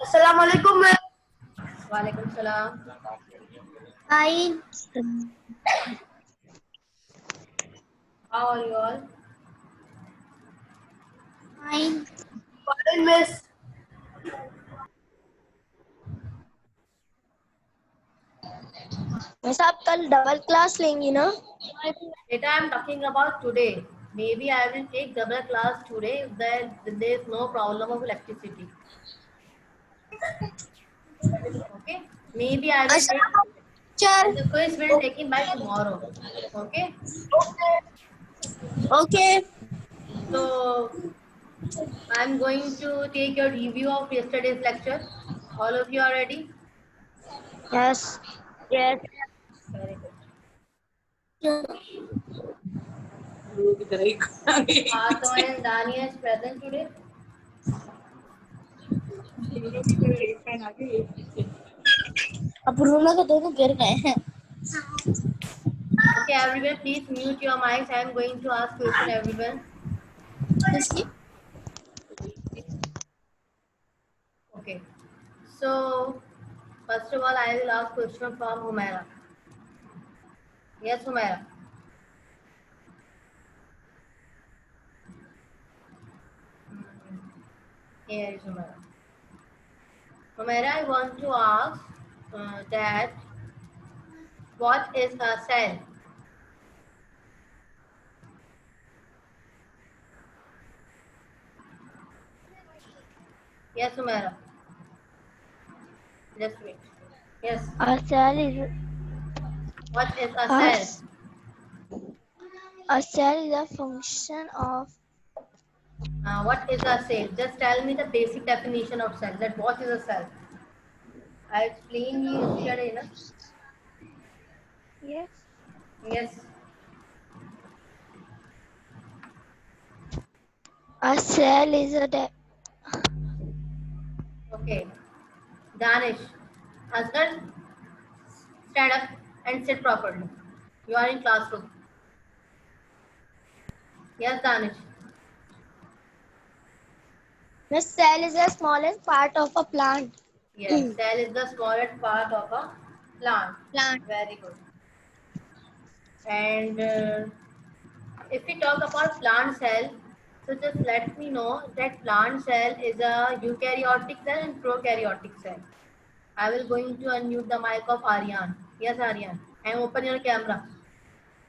Assalamualaikum. Walaikum salam. Hi. How are you all? Fine. Fine, miss. Miss आप कल double class लेंगी ना? Data I am talking about today. Maybe I will take double class today if there is no problem of electricity. Okay. Maybe I will take and the quiz will take it by tomorrow. Okay. Okay. So I am going to take your review of yesterday's lecture. All of you are ready? Yes. Yes. Very good. Arto and Dania is present today. अब रोना तो दोनों गिर गए हैं. Okay, everyone, please mute your mics. I am going to ask question, everyone. Okay. So, first of all, I will ask question from Humaira. Yes, Humaira. Here is Humaira. Humaira, I want to ask that what is a cell? Yes, Humaira. Just wait. Yes. A cell is What is a cell? a function of What is a cell? Just tell me the basic definition of cell. That what is a cell? I explained you yesterday, na? yes. Yes. A cell is Okay. Danish. Asghar, stand up and sit properly. You are in classroom. Yes, Danish. the cell is the smallest part of a plant. Yes, cell is the smallest part of a plant. Plant. Very good. And if we talk about plant cell, so just let me know that plant cell is a eukaryotic cell and prokaryotic cell. I will going to unmute the mic of Aryan. Yes, Aryan. And open your camera.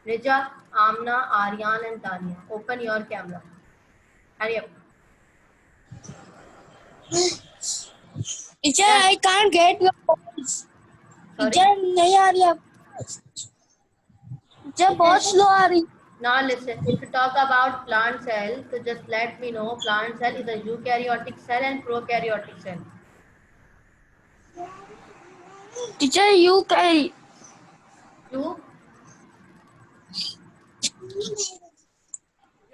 Rija, Amna, Aryan and Tanya. Open your camera. Hurry up. Teacher, I can't get your voice. Sorry. Teacher, नहीं आ रही आप. Teacher, बहुत slow आ रही. Now listen, if you talk about plant cell, so just let me know plant cell is a eukaryotic cell and prokaryotic cell. Teacher, you can. You?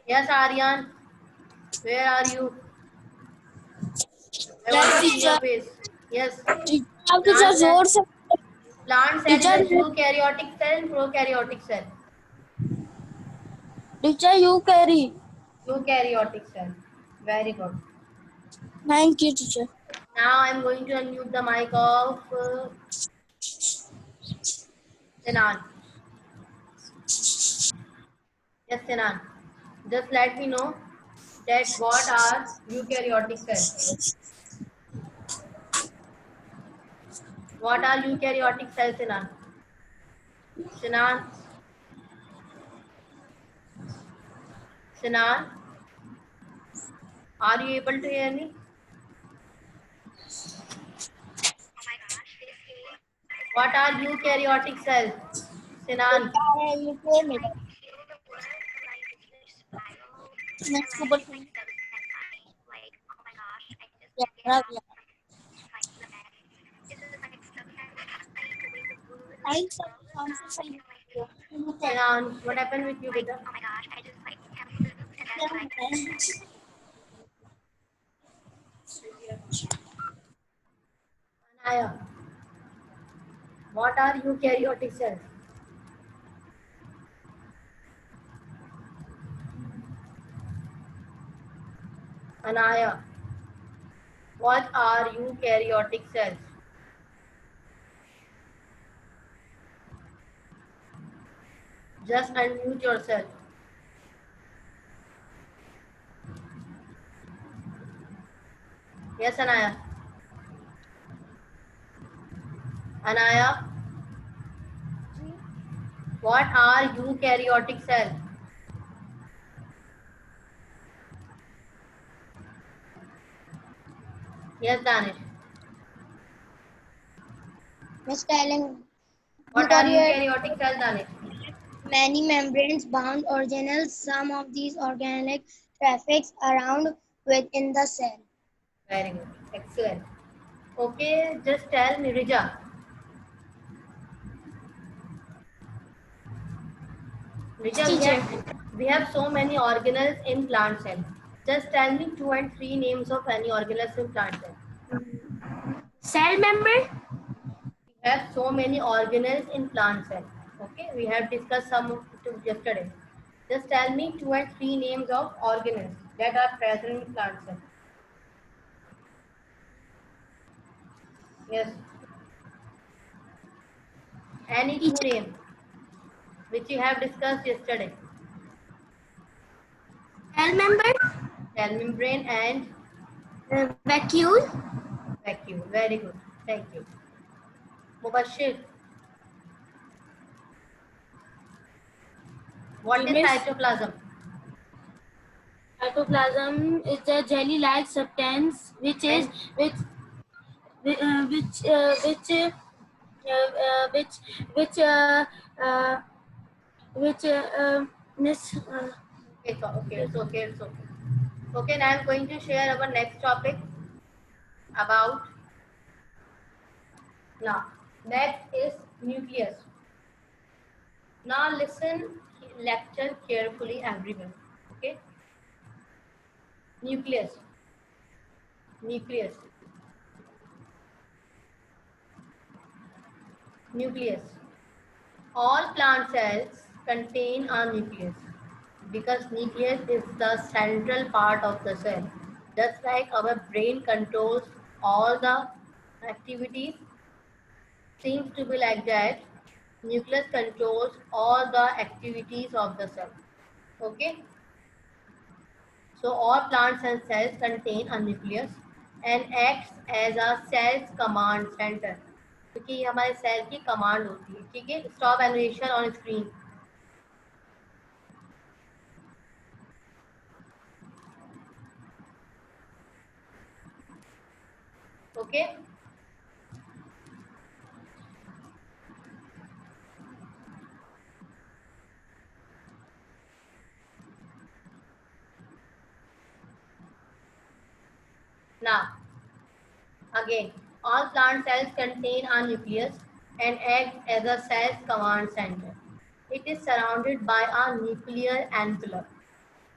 Yes, Aryan. Where are you? I want to see your face. Yes. आप teacher जोर से. Plant cell is a eukaryotic cell and prokaryotic cell. Teacher, you carry. Eukaryotic cell. Very good. Thank you, teacher. Now I'm going to unmute the mic of Sinan. Yes, Sinan. Just let me know that what are eukaryotic cells. What are eukaryotic cells, Sinan? Sinan? Sinan? Are you able to hear me? What are eukaryotic cells? Sinan? Sinan, what happened with you, beta? Anaya, what are eukaryotic cells? Anaya, What are eukaryotic cells? Just unmute yourself. Yes, Anaya. Anaya, what are eukaryotic cells? Yes, Danish. Miss telling What are eukaryotic eukaryotic cells, Danish? many membranes bound organelles. Some of these organelles traffics around within the cell. Very good. Excellent. Okay, just tell me, Rija. Rija, Teacher. we have so many organelles in plant cell. Just tell me 2 and 3 names of any organelles in plant cell. Cell member. We have so many organelles in plant cell. Okay, we have discussed some of it yesterday. Just tell me 2 and 3 names of organelles that are present in plant cell. Yes. Any two names which you have discussed yesterday. Cell member. Cell membrane and Vacuole. vacuole. Very good. Thank you. Mubashir, what is Miss, cytoplasm? cytoplasm is a jelly-like substance which is And which uh, which uh, which uh, uh, which which uh, uh, which miss it's okay, it's okay, it's okay. Okay, now I'm going to share our next topic about now. Next is nucleus. Now listen, lecture carefully, everyone. Okay, nucleus, nucleus, nucleus. All plant cells contain a nucleus because nucleus is the central part of the cell. Just like our brain controls all the activities, seems to be like that. Nucleus controls all the activities of the cell. Okay. So all plants and cells contain a nucleus and acts as a cell's command center. क्योंकि ये हमारे cell की command होती है. ठीक है. Stop animation on screen. Okay. Now, again, all plant cells contain a nucleus and act as a cell's command center. It is surrounded by a nuclear envelope.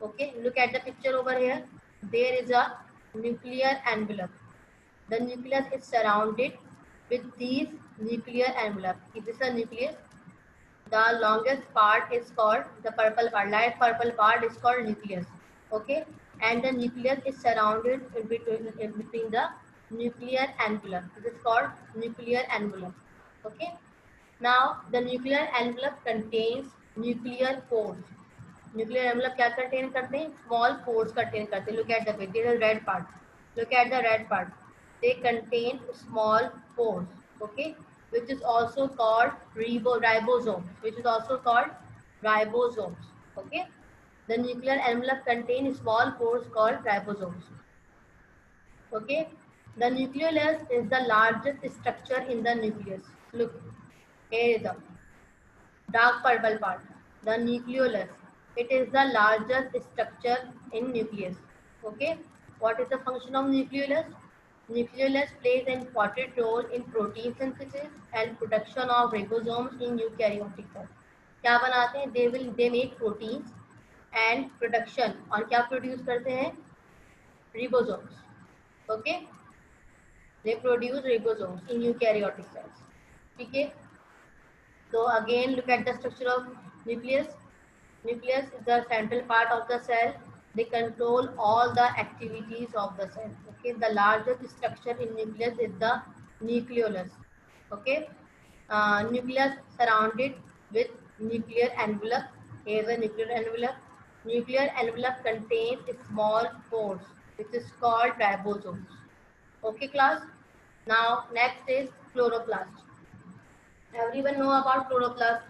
Okay, look at the picture over here. There is a nuclear envelope. The nucleus is surrounded with these nuclear envelope. Is this a nucleus? The longest part is called the purple part. Light purple part is called nucleus. Okay, and the nucleus is surrounded in between the nuclear envelope. This is called nuclear envelope. Okay. Now the nuclear envelope contains nuclear pores. Nuclear envelope क्या contain करते हैं? Small pores contain करते हैं. Look at the picture. This is red part. Look at the red part. They contain small pores. Okay, which is also called ribosomes. Which is also called ribosomes. Okay, the nuclear envelope contains small pores called ribosomes. Okay, the nucleolus is the largest structure in the nucleus. Look, here is the dark purple part, the nucleolus. It is the largest structure in nucleus. Okay, what is the function of nucleolus? Nucleolus plays an important role in protein synthesis and production of ribosomes in eukaryotic cells. क्या बनाते हैं? They make proteins and production. और क्या produce करते हैं? Ribosomes. Okay, they produce ribosomes in eukaryotic cells. ठीक है. So again, look at the structure of nucleus. Nucleus is the central part of the cell. They control all the activities of the cell. Okay, the largest structure in nucleus is the nucleolus. Okay, nucleus surrounded with nuclear envelope. Here is a nuclear envelope. Nuclear envelope contains small pores, which is called ribosomes. Okay, class. Now, next is chloroplast. Everyone know about chloroplast.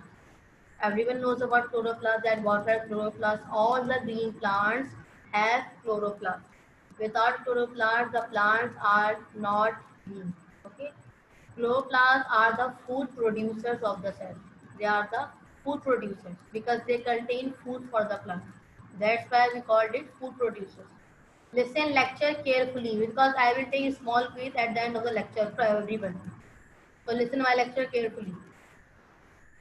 Everyone knows about chloroplast, that what are chloroplast. All the green plants have chloroplast. Without chloroplast, the plants are not green. Okay. Chloroplasts are the food producers of the cell. They are the food producers because they contain food for the plant. That's why we called it food producers. Listen lecture carefully because I will take a small quiz at the end of the lecture for everyone. So listen my lecture carefully.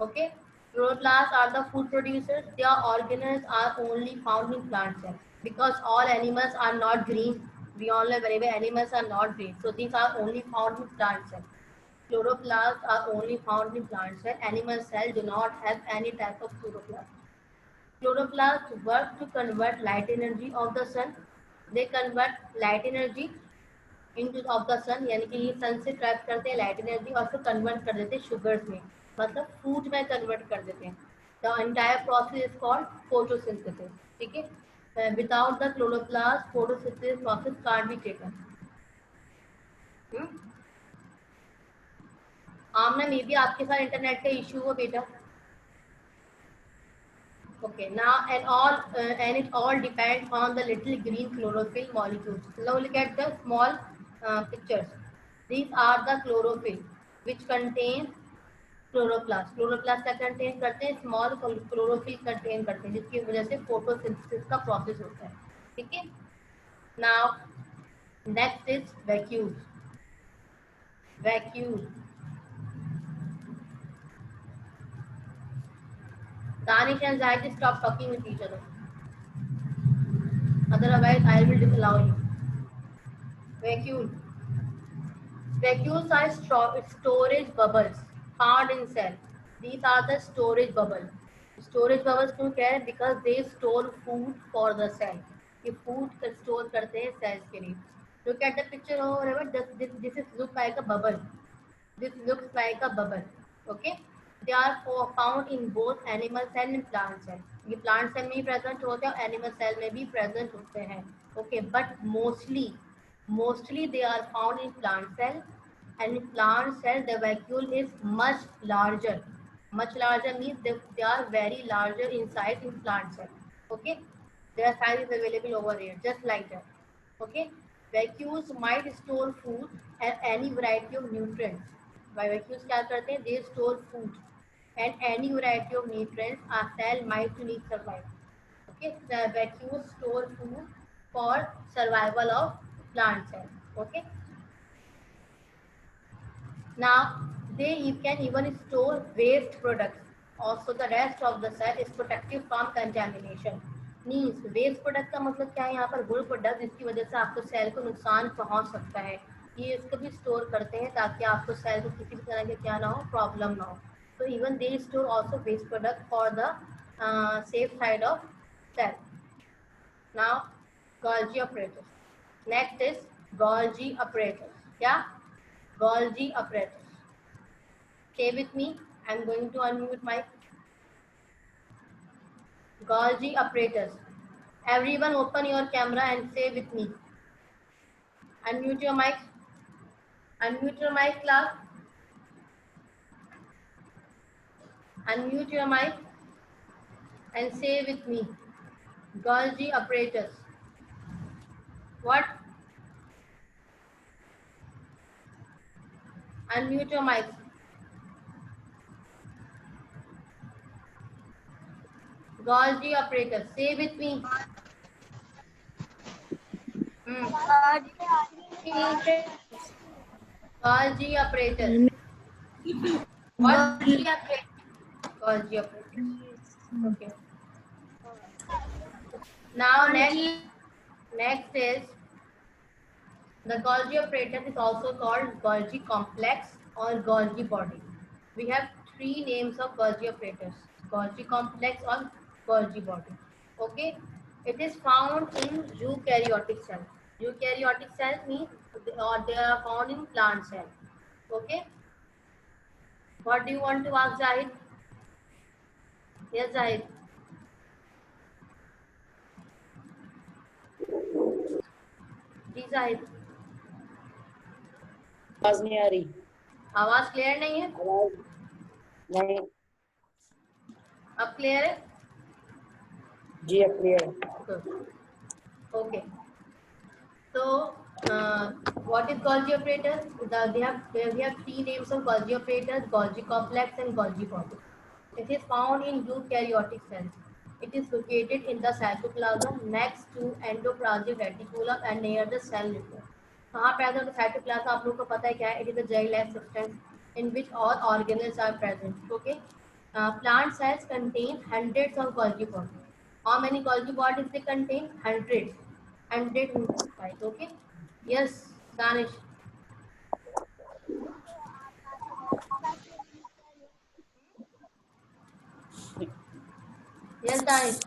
Okay. Chloroplasts are the food producers. Their organelles are only found in plant cells because all animals are not green. We all know very well animals are not green. So these are only found in plant cells. Chloroplasts are only found in plant cells. Animal cells do not have any type of chloroplast. Chloroplasts work to convert light energy of the sun. They convert light energy into of the sun, यानी कि ये सन से trap करते हैं light energy और फिर convert कर देते हैं शुगर्स में, मतलब फूड में कन्वर्ट कर देते हैं. The entire process is called photosynthesis. ठीक है, without the chloroplast photosynthesis process can't be taken. Aamna मे भी आपके साथ इंटरनेट का इश्यू हो बेटा. Okay, now and it all depends on the little green chlorophyll molecules. Now look at the small pictures. These are the chlorophyll which contain chloroplast. Chloroplast क्या contain करते हैं? Small chlorophyll contain करते हैं जिसकी वजह से photosynthesis का process होता है. ठीक है. Now next is vacuoles. Vacuole. Danish and Zahid, stop talking with each other. Otherwise, I will disallow you. Vacuole. Vacuoles are storage bubbles found in cell. These are the storage bubbles. Storage bubbles क्यों कह रहे हैं? Because they store food for the cell. ये food store करते हैं cells के लिए. Look at the picture over here. This is look like a bubble. This looks like a bubble. Okay. They are found in both animal cell and plant cell. ये plant cell में भी present होते हैं और animal cell में भी present होते हैं. Okay, but mostly they are found in plant cell, and in plant cell the vacuole is much larger. Much larger means they are very larger in size in plant cell. Okay, their size is available over here, just like that. Okay, vacuoles might store food and any variety of nutrients. Vacuoles क्या करते हैं? They store food and any variety of nutrients a cell might need survive. Okay, the vacuoles store food for survival of plant cell. Okay, now they can even store waste products. Also the rest of the cell is protective from contamination. Means waste product का मतलब क्या है? यहाँ पर good product जिसकी वजह से आपको सेल को नुकसान पहुंच सकता है, ये इसको भी स्टोर करते हैं ताकि आपको सेल को किसी भी तरह के क्या ना हो, प्रॉब्लम ना हो. So even they store also waste product for the safe side of cell. Now Golgi apparatus. Next is Golgi apparatus. Yeah, Golgi apparatus. Stay with me. I'm going to unmute my Golgi apparatus. Everyone open your camera and say with me. Unmute your mic. Unmute your mic, class. Unmute your mic and say with me. Golgi apparatus. What? Unmute your mic. Golgi apparatus. Say with me. Golgi apparatus. What? Golgi apparatus. Golgi apparatus. Okay. Now next is the Golgi apparatus is also called Golgi complex or Golgi body. We have three names of Golgi apparatus: Golgi complex or Golgi body. Okay. It is found in eukaryotic cell. Eukaryotic cell means they are found in plant cell. Okay. What do you want to ask, Zahid? Yes, Zahid. Ji Zahid. आवाज नहीं आ रही। आवाज clear नहीं है? आवाज नहीं। अब clear है? जी अब क्लियर है। Okay. So, what is Golgi operator? We have three names of Golgi operators: Golgi complex and Golgi body. It is found in eukaryotic cells. It is located in the cytoplasm next to endoplasmic reticulum and near the cell nucleus. कहाँ पैदा होता है cytoplasm? आप लोगों को पता है क्या है? It is a gel-like substance in which all organelles are present. Okay. Plant cells contain hundreds of Golgi bodies. How many Golgi bodies they contain? Hundreds. 100 right? Okay. Yes, Danish. Yes, Danish.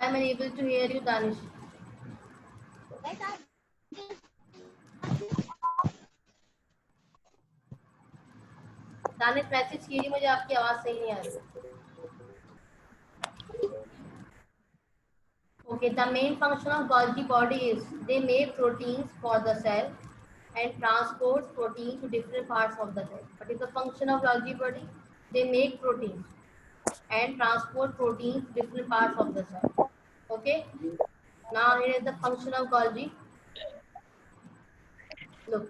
I am unable to hear you, Danish. Danish message कीजिए, मुझे आपकी आवाज सही नहीं आ रही। Okay, the main function of Golgi body is they make proteins for the cell and transport protein to different parts of the cell. What is the function of Golgi body? They make proteins and transport proteins to different parts of the cell. Okay. Now here is the function of Golgi. Look,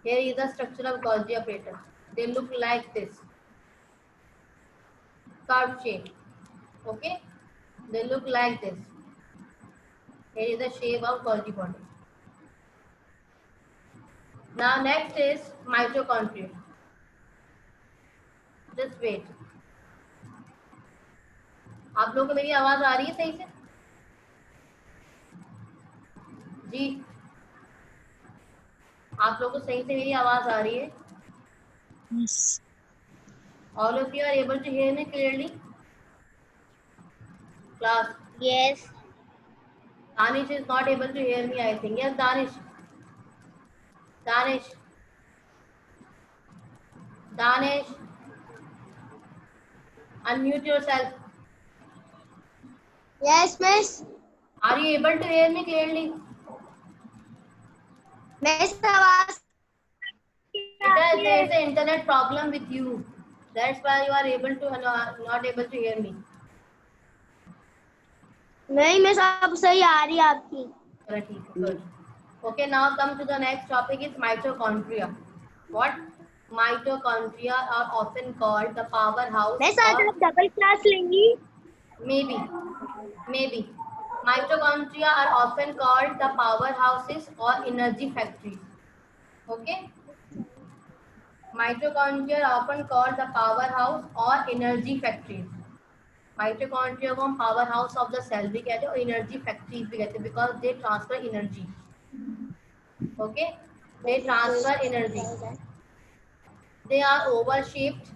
here is the structure of Golgi apparatus. They look like this, curved shape. Okay, they look like this. Here is the shape of Golgi body. Now next is mitochondria. Just wait. आप लोगों को मेरी आवाज आ रही है सही से? जी, आप लोगों को सही से मेरी आवाज आ रही है? Yes. All of you are able to hear me clearly? Class. Yes. Danish is not able to hear me, I think. Yes, Danish. Danish. Danish. Unmute yourself. Yes, miss. Are you able to hear me clearly? Miss, आवाज There is an internet problem with you. That's why you are able to not able to hear me. नहीं miss, अब सही आ रही है आपकी। ठीक है, good. Okay, now come to the next topic is mitochondria. What? Mitochondria are often called the powerhouse. Miss, आज or- आप डबल क्लास लेंगी? Maybe. Mitochondria are often called the powerhouses or energy factories. Okay. Mitochondria are often called the powerhouse or energy factories. Mitochondria को हम powerhouse of the cell भी कहते हैं और energy factories भी कहते हैं because they transfer energy. Okay. They transfer energy. They are oval shaped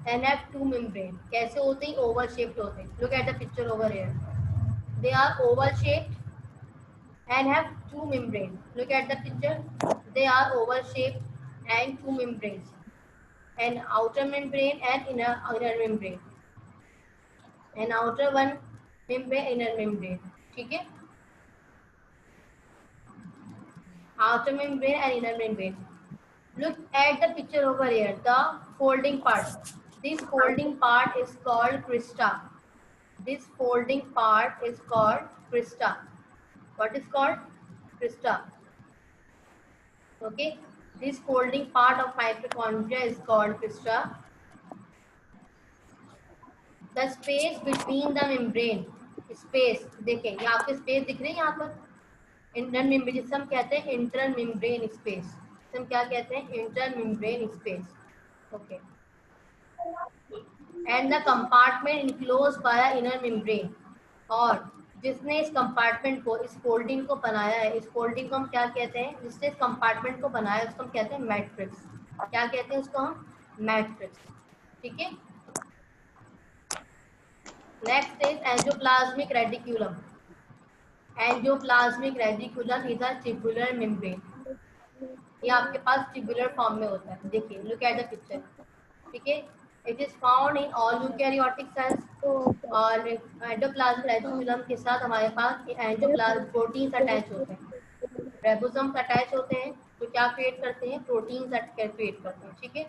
and have two membranes. कैसे होते हैं? Oval shaped होते हैं. Look at the picture over here. They are oval shaped and have two membranes. Look at the picture. They are oval shaped and two membranes. An outer membrane and inner membrane. An outer one membrane, inner membrane. ठीक है? Outer membrane and inner membrane. Look at the picture over here. The folding part. This folding part is called crista. This folding part is called crista. What is called? Crista. Okay. This folding part of mitochondria is called crista. The space between the membrane. Space. देखें, ये आपके space दिख रही है यहाँ पर. Internal membrane जिसे हम कहते हैं internal membrane space. हम क्या कहते हैं? Intermembrane space. Okay. And the compartment enclosed by an inner membrane. और जिसने इस कंपार्टमेंट को, इस फोल्डिंग को बनाया है, इस फोल्डिंग को हम क्या कहते हैं? जिसने इस कंपार्टमेंट को बनाया है उसको हम कहते हैं मैट्रिक्स. क्या कहते हैं उसको हम? मैट्रिक्स. ठीक है. Next is endoplasmic reticulum. Endoplasmic reticulum is a tubular membrane. ये आपके पास ट्यूबुलर फॉर्म में होता है. देखिए, look at the picture. ठीक है, it is found in all eukaryotic cells. और एंडोप्लाज्मिक रेटिकुलम के साथ हमारे पास एंडोप्लाज्म प्रोटीन्स अटैच होते हैं, राइबोसोम्स अटैच होते हैं, तो क्या क्रिएट करते हैं? प्रोटीन्स क्रिएट करते हैं. ठीक है.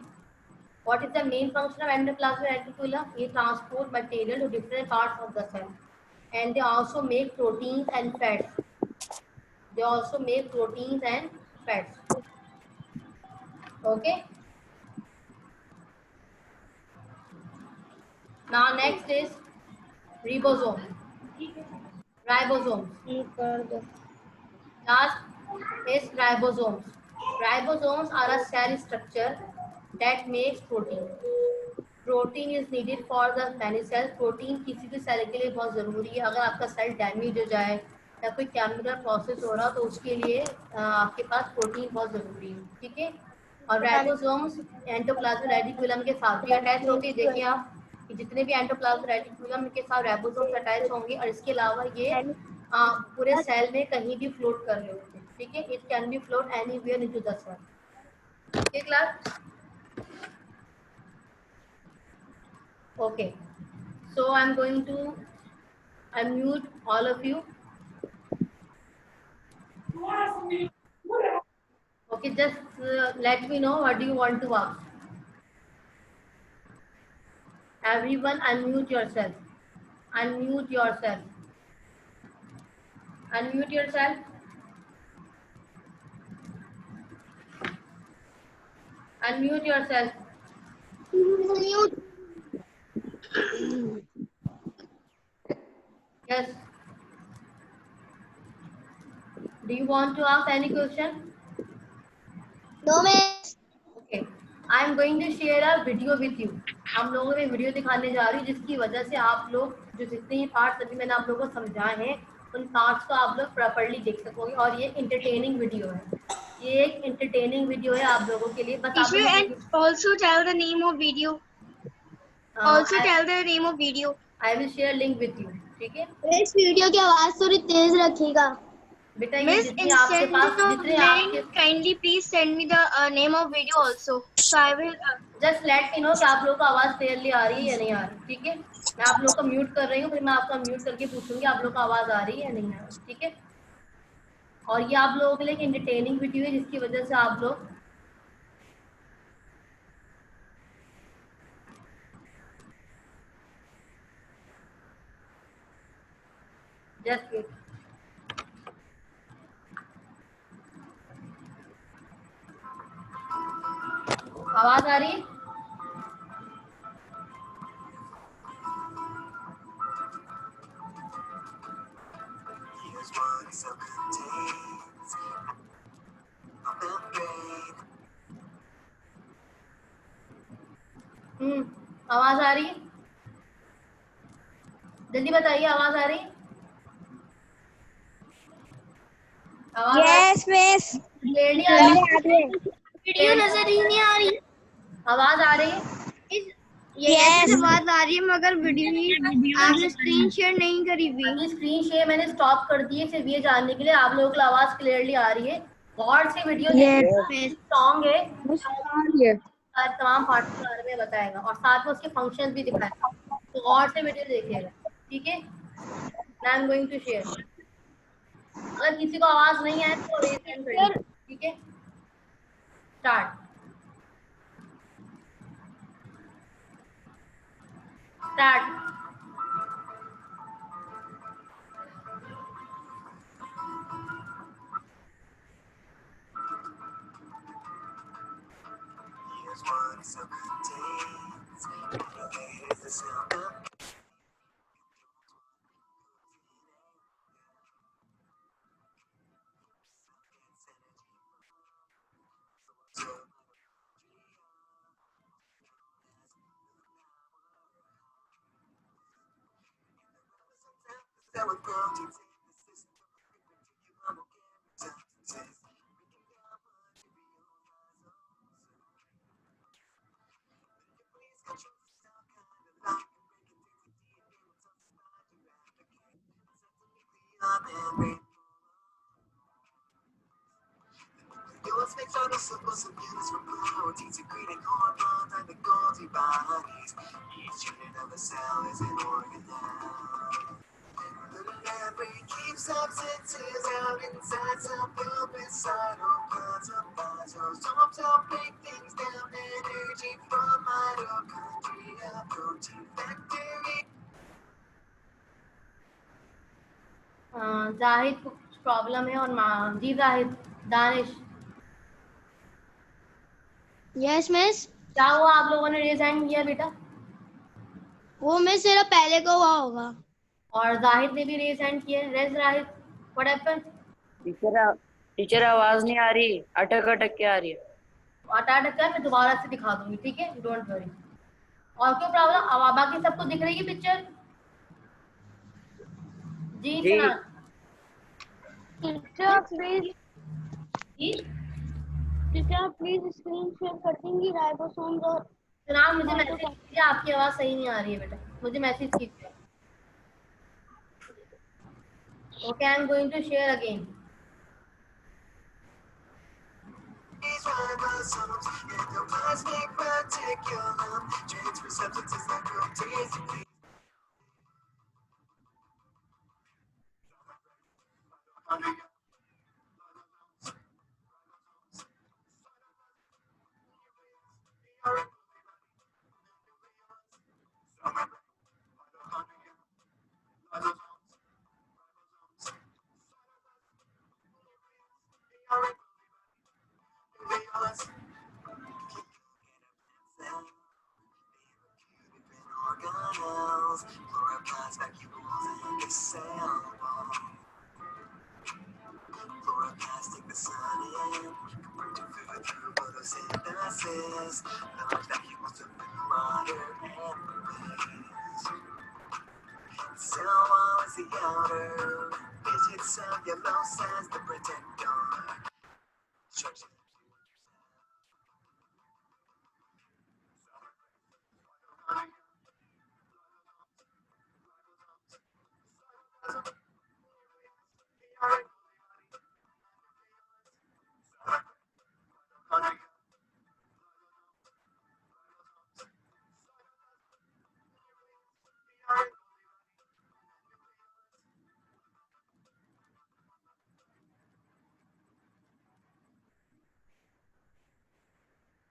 What is the main function of endoplasmic reticulum? It transport material to different parts of the cell, and they also make proteins and fats. They also make proteins and fats. Okay. Now next is ribosome. Ribosomes. Last is ribosomes. Ribosomes are a cell structure that makes protein. Protein is needed for the many cell. Protein किसी भी cell के लिए बहुत ज़रूरी है. अगर आपका cell damage हो जाए या कोई केमिकल प्रोसेस हो रहा, तो उसके लिए आपके पास प्रोटीन बहुत ज़रूरी है. ठीक है. और राइबोसोम्स एंडोप्लाज्मिक रेटिकुलम के साथ भी अटैच होते हैं. देखिए आप कि जितने भी एंडोप्लाज्मिक रेटिकुलम के साथ राइबोसोम्स अटैच होंगे, और इसके अलावा ये पूरे सेल में कहीं भी फ्लोट कर रहे होते हैं. ठीक है. It can be float anywhere into the cell. ठीक है class. Okay, so I'm going to unmute all of you. Okay, just let me know what do you want to ask. Everyone unmute yourself. Unmute yourself. Unmute yourself. Unmute yourself. Yes. Do you want to ask any question? No, miss. Okay, I am going to share a video with you. हम लोगों में video दिखाने जा रही हूँ, जिसकी वजह से आप लोग जो जितने ही पार्ट्स अभी मैंने आप लोगों को समझाए हैं, उन पार्ट्स को आप लोग प्रॉपर्ली देख सकोगे. और ये इंटरटेनिंग वीडियो है. ये एक इंटरटेनिंग वीडियो है आप लोगों के लिए. बस आप Teacher, and also tell the name of video. Also tell the name of video. I will share link with you. ठीक है इस वीडियो की आवाज थोड़ी तेज रखिएगा. बेटा. ये Miss, जितनी आपके instead पास of जितने आपके link, kindly please send me the name of video also. So I will. Just let me know कि आप लोगों को आवाज़ क्लियरली आ रही है या नहीं आ रही. ठीक है. मैं आप लोग को म्यूट कर रही हूँ, फिर मैं आपका म्यूट करके पूछूंगी आप लोग को आवाज़ आ रही है या नहीं आ रही. ठीक है. और ये आप लोगों के लिए एक इंटरटेनिंग वीडियो है, जिसकी वजह से आप लोग जस्ट वेट. आवाज़ आ रही है? आवाज़ आ रही है? जल्दी बताइए, आवाज़ आ रही है? Yes, miss. क्लियरली आ रही है? वीडियो नजर ही नहीं आ रही. आवाज़ आ रही है? Yes, आवाज आ रही है मगर वीडियो आपने स्क्रीन शेयर नहीं करी हुई. अभी स्क्रीन शेयर मैंने स्टॉप कर दी है, सिर्फ ये जानने के लिए आप लोगों को आवाज़ क्लियरली आ रही है. गौर से वीडियो देखिए, सॉन्ग है, तमाम पार्ट के बारे में बताएगा और साथ में उसके फंक्शंस भी दिखाएगा. तो गौर से वीडियो देखिएगा. ठीक है. I am going to share. अगर किसी को आवाज़ नहीं आए तो रेज हैंड करिए. ठीक है. स्टार्ट. स्टार्ट. जाहिद को कुछ प्रॉब्लम है और जी जाहिद, दानिश, यस मिस। क्या हुआ? आप लोगों ने रेज हैंड किया बेटा? वो मिस मेरा पहले को हुआ होगा। और जाहिद ने भी रेज हैंड किया। Raise Zahid, what happened? Teacher आवाज नहीं आ रही, अटक अटक के आ रही है। हटा ढका मैं दोबारा से दिखा दूंगी, ठीक है, डोंट वरी। और कोई प्रॉब्लम? अब बाकी सबको दिख रही है पिक्चर? जी जी सिनान टीचर प्लीज जी स्क्रीन शेयर कर देंगी राइबोसोम्स और सिनान, मुझे मैसेज कीजिए, आपकी आवाज सही नहीं आ रही है बेटा, मुझे मैसेज कीजिए। Okay, I am going to share again.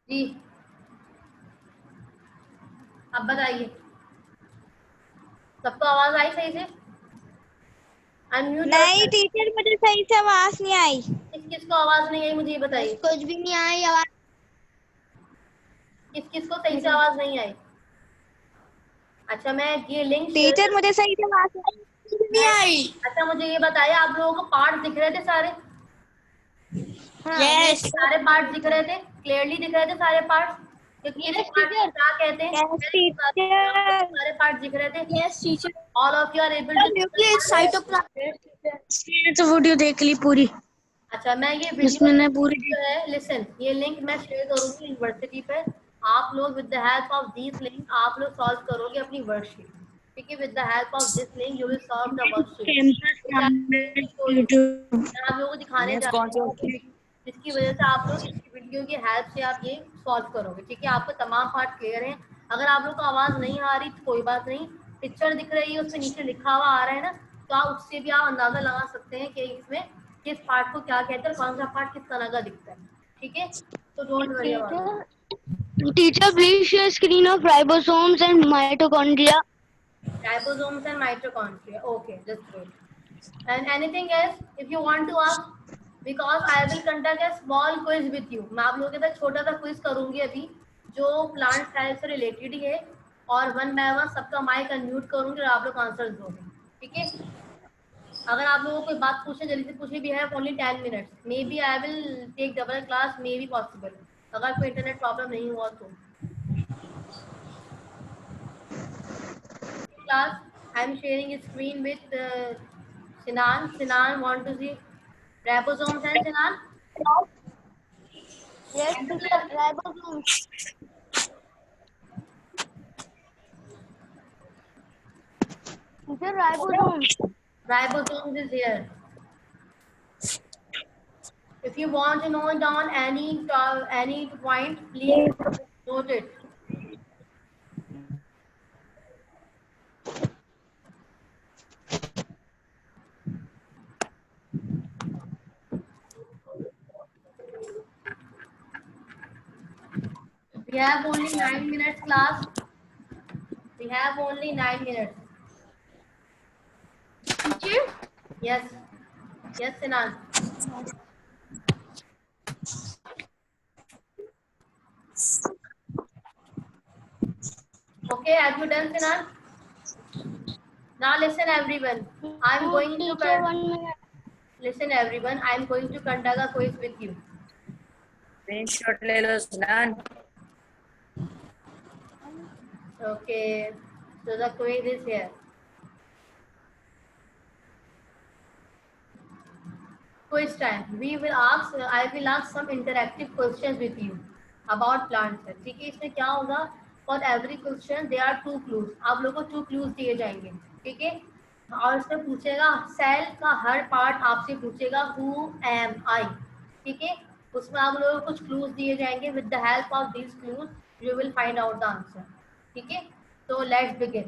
जी अब बताइए, सबको आवाज आई सही से? अनम्यूट। नहीं टीचर, मुझे सही से आवाज नहीं आई। किस किस को आवाज नहीं आई मुझे ये बताइए? कुछ भी नहीं आई आवाज। किस किस को सही से आवाज नहीं आई? अच्छा, मैं ये लिंक टीचर मुझे सही से आवाज नहीं आई। अच्छा मुझे ये बताइए, आप लोगों को पार्ट दिख रहे थे सारे? यस सारे पार्ट दिख रहे थे? क्लियरली दिख रहे थे सारे पार्ट? क्योंकि ये पार्ट क्या कहते हैं? Yes teacher. सारे पार्ट दिख रहे थे? Yes teacher. All of you are able to. Nuclear cytoplasm तो वीडियो देख ली पूरी। अच्छा, मैं ये इसमें वीडियो ने पूरी जो है, लिसन, ये लिंक मैं शेयर करूंगी यूनिवर्सिटी पे। आप लोग with the help of this link आप लोग सॉल्व करोगे अपनी वर्कशीट, ठीक है? With the help of this link you will solve the worksheet. YouTube मैं आप लोगों को दिखाने जा कौन रही हूँ, सी? जिसकी वजह से आप लोग इस वीडियो की हेल्प से आप ये सॉल्व करोगे, ठीक है? आपको तमाम पार्ट क्लियर हैं। अगर आप लोग को आवाज़ नहीं आ रही तो कोई बात नहीं, पिक्चर दिख रही है, उसमें नीचे लिखा हुआ आ रहा है ना, तो आप उससे भी आप अंदाज़ा लगा सकते हैं कि इसमें किस पार्ट को क्या कहते हैं, कौन सा पार्ट किस तरह का दिखता है, ठीक है? तो don't worry about it. Teacher please share screen of ribosomes and mitochondria. Ribosomes and mitochondria. Okay, that's great. And anything else if you want to ask? Because I will conduct a small quiz with you. मैं आप लोगों के साथ छोटा सा quiz करूंगी अभी, जो प्लांट साइंस से रिलेटेड ही है, और वन बाय वन सबका माइक अनम्यूट करूंगी और आप लोग आंसर दोगे, ठीक है? अगर आप लोगों को कोई बात पूछे, जल्दी से पूछे, भी है only 10 minutes, maybe I will take double class, maybe possible, अगर कोई इंटरनेट प्रॉब्लम नहीं हुआ तो। Class, I am sharing a screen with Sinan. Sinan, want to see ribosomes and Sinan? Yes teacher ribosomes. Teacher ribosomes. Ribosomes is here. If you want to note down any point, please note it. We have only 9 minutes, class. We have only 9 minutes. Teacher? Yes. Yes, Sinan. Okay, have you done, Sinan? Now listen, everyone. I'm going to Teacher, 1 minute. listen, everyone. I'm going to conduct a quiz with you. Screenshot ले लो स्नान. Okay. So the quiz is here. Quiz time. I will ask some interactive questions with you about plants. ठीक है, इसमें क्या होगा? For every question there are 2 clues. आप लोगों को 2 clues दिए जाएंगे. ठीक है? और इसमें पूछेगा सेल का हर पार्ट आपसे पूछेगा who am I. ठीक है? उसमें आप लोगों को कुछ clues दिए जाएंगे. With the help of these clues you will find out the answer. ठीक है? So let's begin.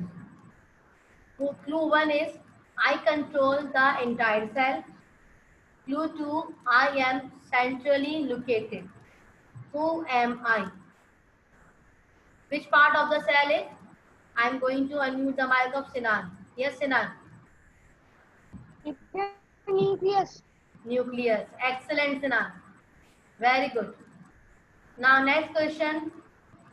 Clue 1 is I control the entire cell. Clue 2, I am centrally located. Who am I? Which part of the cell is? I am going to unmute the mic of Sinan. Yes, Sinan. Nucleus. Nucleus. Excellent, Sinan. Very good. Now next question.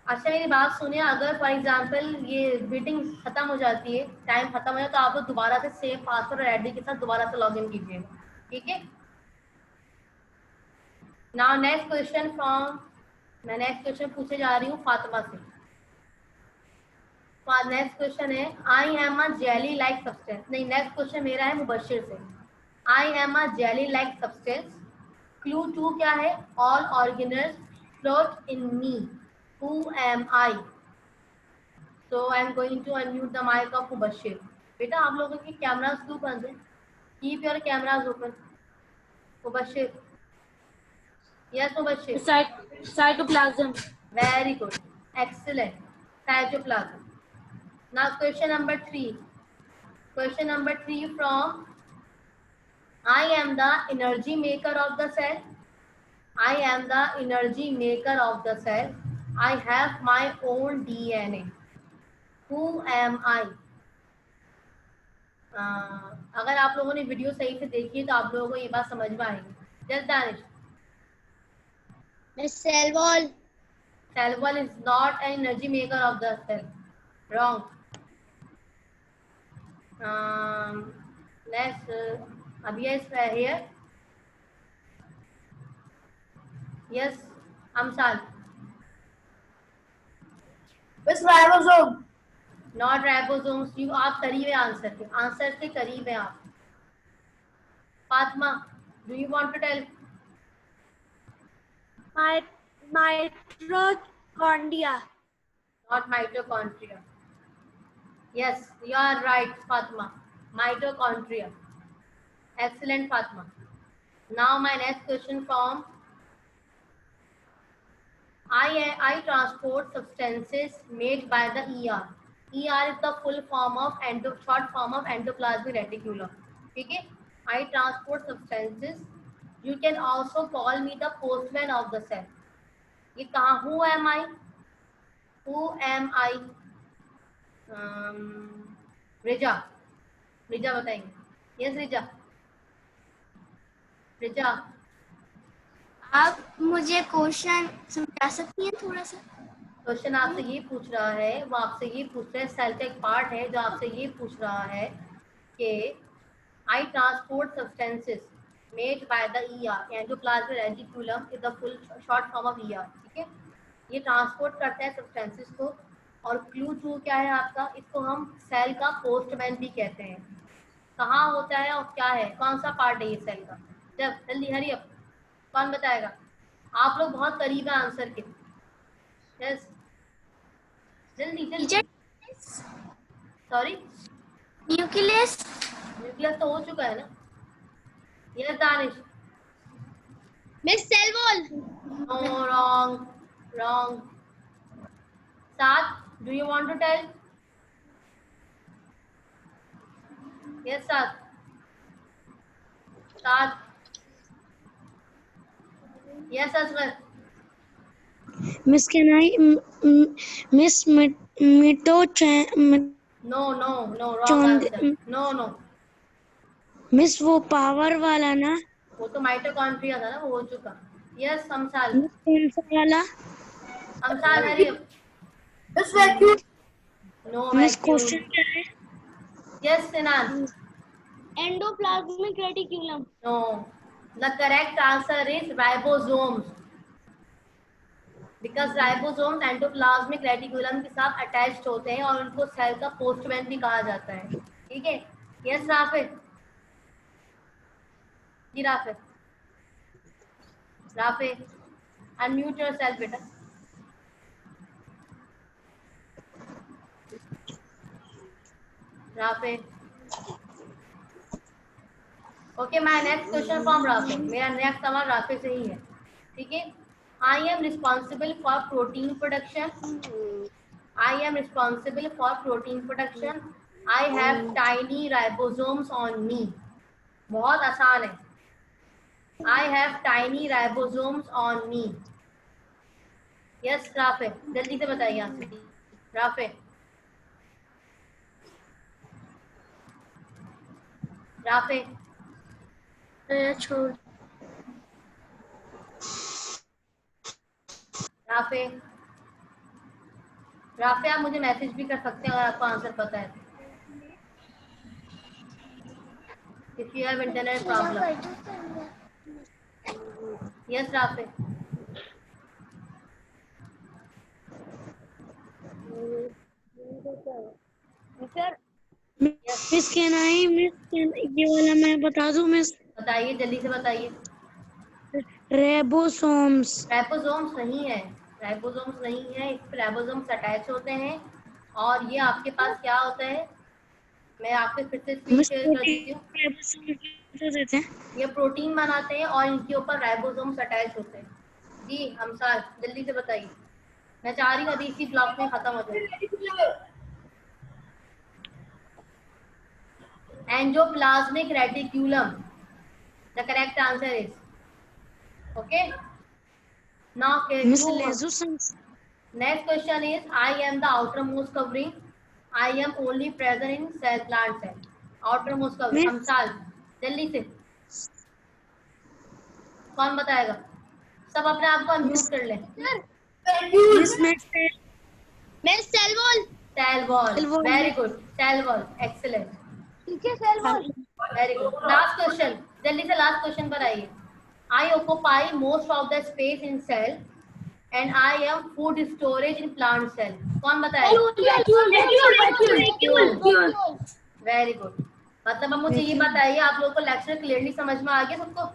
अच्छा मेरी बात सुनिए, अगर for example ये meeting खत्म हो जाती है, टाइम खत्म हो जाए, तो आप लोग दोबारा से सेम पासवर्ड और आईडी के साथ दोबारा से लॉग इन कीजिएगा. ठीक है? Now next question मैं नेक्स्ट क्वेश्चन पूछे जा रही हूँ फातिमा से. नेक्स्ट क्वेश्चन है I am a jelly like substance. नहीं, नेक्स्ट क्वेश्चन मेरा है मुबशिर से. I am a jelly like substance. Clue 2 क्या है? All organelles float in me. Who am I? So I am going to unmute the mic of Mubashir. बेटा आप लोगों के कैमरास क्यों बंद है? Keep your cameras open. Mubashir. Yes, Mubashir. Cytoplasm. Very good. Excellent. Cytoplasm. Now question number 3. Question number 3 from I am the energy maker of the cell. I am the energy maker of the cell. I have my own DNA. Who am I? अगर आप लोगों ने video सही से देखी है तो आप लोगों को ये बात समझ में आएगी. Just Danish. Miss Cell wall. Cell wall is not an energy maker of the cell. Wrong. Let's Abhiya is here. Yes, Amsal. Miss ribosome. Not ribosomes. You आप करीब है आंसर के. आंसर से करीब है आप. Fatma, do you want to tell? Mitochondria. Not mitochondria. Yes, you are right, Fatma. Mitochondria. Excellent, Fatma. Now my next question from I transport substances made by the ER. ER is the full form of short form of endoplasmic reticulum. ठीक है? I transport substances. You can also call me the postman of the cell. ये कहाँ? Who am I? Who am I? रिजा. रिजा बताएंगे. Yes, रिजा. रिजा. आप मुझे question समझा सकती हैं थोड़ा सा? क्वेश्चन आपसे ये पूछ रहा है, वो आपसे ये पूछ रहा है, सेल का एक पार्ट है जो आपसे ये पूछ रहा है कि I transport substances made by the ER. Endoplasmic reticulum is the full short form of ER. ठीक है? ये ट्रांसपोर्ट करता है सब्सटेंसेस को. और क्लू 2 क्या है आपका? इसको हम सेल का पोस्टमैन भी कहते हैं. कहाँ होता है और क्या है? कौन सा पार्ट है ये सेल का? जब जल्दी हरी अप. कौन बताएगा? आप लोग बहुत करीब है आंसर के. यस, जल्दी जल्दी. Teacher, sorry, nucleus. न्यूक्लियस तो हो चुका है ना. Yes, Danish. Miss cell wall. No, wrong. Wrong. Saad, do you want to tell? Yes, Saad. Saad. Yes, Asghar. Miss, can I Miss No, wrong answer. No. Miss वो power वाला ना, वो तो माइटोकॉन्ड्रिया था ना, वो हो चुका. Yes, Amsal. मिस कौन सा वाला? Amsal, hurry up. Miss vacuum. No miss vacuum. Question क्या है? Yes, Sinan. Endoplasmic reticulum. No. The correct answer is ribosomes. Because ribosomes endoplasmic reticulum के साथ अटैच्ड होते हैं और उनको सेल का पोस्टमैन भी कहा जाता है. ठीक है. Yes, राफिद. जी राफिद. राफिद, unmute yourself बेटा. राफिद. Okay, my next question from राफिद. मेरा नेक्स्ट सवाल राफिद से ही है. ठीक है. I am responsible for protein production. I am responsible for protein production. I have tiny ribosomes on me. बहुत आसान है. I have tiny ribosomes on me. Yes, राफिद, जल्दी से बताइए आंसर. राफिद. राफिद. छोड़. राफे आप मुझे मैसेज भी कर सकते हैं अगर आपको आंसर पता है. If you have internet problem. Yes Rafe. Miss can I ये वाला मैं बता दूं मिस? बताइए, जल्दी से बताइए. रेबोसोम्स. राइबोसोम्स नहीं है. राइबोसोम्स नहीं है. इस पर राइबोसोम्स अटैच होते हैं और ये आपके पास क्या होता है, मैं आपको फिर से स्क्रीन शेयर कर देती हूँ. ये प्रोटीन बनाते हैं और इनके ऊपर राइबोसोम्स अटैच होते हैं. जी हमसार, जल्दी से बताइए. मैं चाह रही हूँ अभी इसी ब्लॉक में खत्म हो जाए. Endoplasmic reticulum. The correct answer is. Okay. Now miss lysosomes. next question is, I am the outermost covering. I am only present in cell, plant cell. outermost covering. हमसाल, जल्दी से. कौन बताएगा? सब अपने आप को अनम्यूट कर लें. Miss cell wall. Cell wall. Very good. Cell wall. Excellent. Cell wall. Very good. Last question, जल्दी से लास्ट क्वेश्चन पर आइए. I occupy most of the space in cell and I am food storage in plant cell. कौन बताएगा? Very good. मतलब अब मुझे ये बताइए, आप लोगों को लेक्चर क्लियरली समझ में आ गया सबको?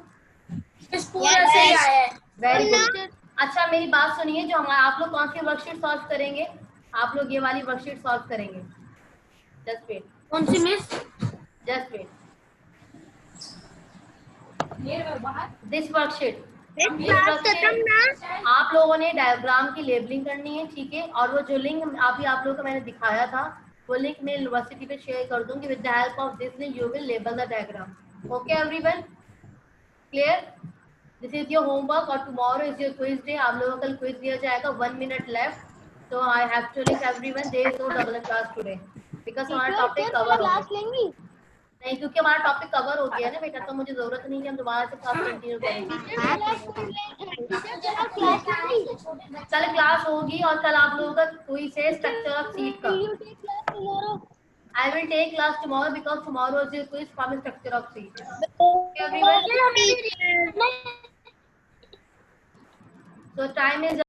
पूरा सही आया है. Very good. अच्छा मेरी बात सुनिए, जो हमारे आप लोग कौन सी वर्कशीट सॉल्व करेंगे? आप लोग ये वाली वर्कशीट सॉल्व करेंगे. Just wait. कौन सी miss? Just wait. This worksheet. आप लोगों ने डायग्राम की लेबलिंग करनी है. ठीक है. और वो जो लिंक अभी आप लोगों को मैंने दिखाया था, वो लिंक मैं यूनिवर्सिटी पे शेयर कर दूंगी. With the help of this link you will label the diagram. Okay everyone, clear? This is your homework और tomorrow is your quiz day. आप लोगों को कल क्विज दिया जाएगा. 1 minute left. So I have to tell everyone there is no double class today because हमारा topic cover हो गया. नहीं, क्योंकि हमारा टॉपिक कवर हो गया ना बेटा, तो मुझे जरूरत नहीं कि हम दोबारा से क्लास कंटिन्यू करेंगे. कल क्लास होगी और कल आप लोगों का कोई से स्ट्रक्चर ऑफ सीट का. I will take class tomorrow because tomorrow is your quiz from structure of seed. Okay, everyone. So time is